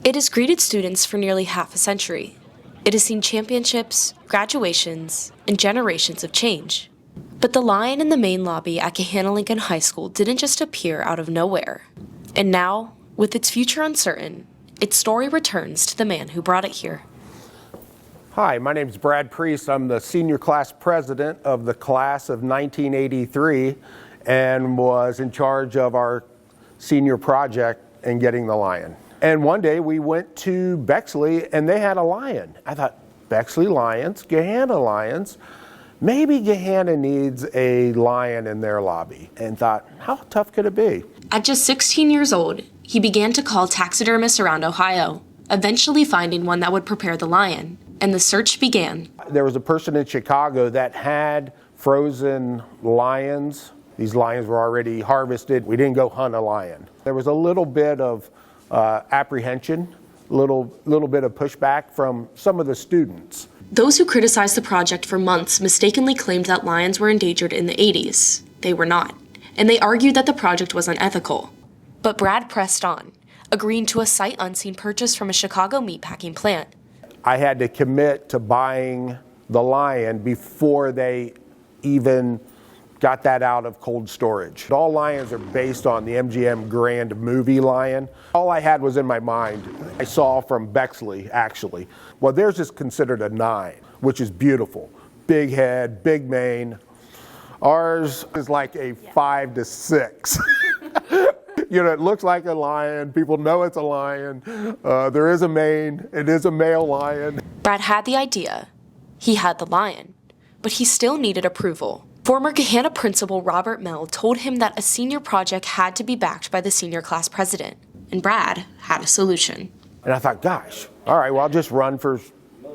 It has greeted students for nearly half a century. It has seen championships, graduations, and generations of change. But the lion in the main lobby at Gahanna Lincoln High School didn't just appear out of nowhere. And now, with its future uncertain, its story returns to the man who brought it here. Hi, my name is Brad Priest. I'm the senior class president of the class of 1983 and was in charge of our senior project in getting the lion. And one day we went to Bexley and they had a lion. I thought, Bexley Lions, Gahanna Lions, maybe Gahanna needs a lion in their lobby. And thought, how tough could it be? At just 16 years old, he began to call taxidermists around Ohio, eventually finding one that would prepare the lion. And the search began. There was a person in Chicago that had frozen lions. These lions were already harvested. We didn't go hunt a lion. There was a little bit of apprehension, little bit of pushback from some of the students. Those who criticized the project for months mistakenly claimed that lions were endangered in the 80s. They were not, and they argued that the project was unethical. But Brad pressed on, agreeing to a sight unseen purchase from a Chicago meatpacking plant. I had to commit to buying the lion before they even got that out of cold storage. All lions are based on the MGM Grand movie lion. All I had was in my mind. I saw from Bexley, actually. Well, theirs is considered a 9, which is beautiful. Big head, big mane. Ours is like a 5 to 6. You know, it looks like a lion. People know it's a lion. There is a mane. It is a male lion. Brad had the idea. He had the lion. But he still needed approval. Former Gahanna principal Robert Mell told him that a senior project had to be backed by the senior class president. And Brad had a solution. And I thought, gosh, all right, well, I'll just run for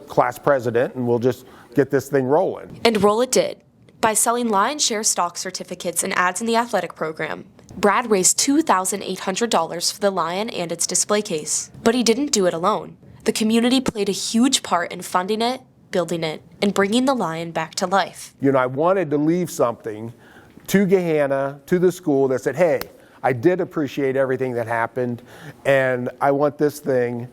class president and we'll just get this thing rolling. And roll it did. By selling lion share stock certificates and ads in the athletic program, Brad raised $2,800 for the lion and its display case. But he didn't do it alone. The community played a huge part in funding it, building it, and bringing the lion back to life. You know, I wanted to leave something to Gahanna, to the school that said, hey, I did appreciate everything that happened, and I want this thing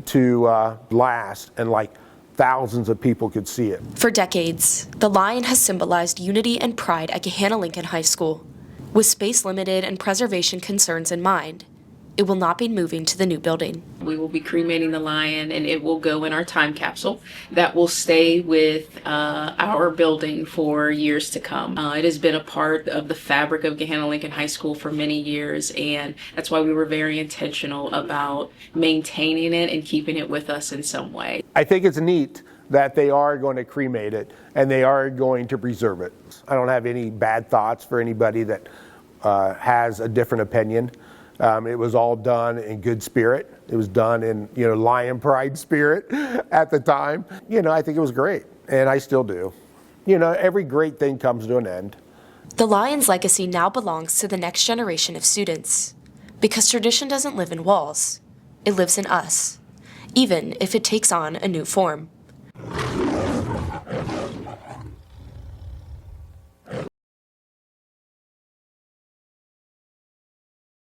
to last, and like thousands of people could see it. For decades, the lion has symbolized unity and pride at Gahanna Lincoln High School. With space limited and preservation concerns in mind, it will not be moving to the new building. We will be cremating the lion and it will go in our time capsule that will stay with our building for years to come. It has been a part of the fabric of Gahanna Lincoln High School for many years, and that's why we were very intentional about maintaining it and keeping it with us in some way. I think it's neat that they are going to cremate it and they are going to preserve it. I don't have any bad thoughts for anybody that has a different opinion. It was all done in good spirit. It was done in, lion pride spirit at the time. I think it was great, and I still do. Every great thing comes to an end. The lion's legacy now belongs to the next generation of students. Because tradition doesn't live in walls. It lives in us, even if it takes on a new form.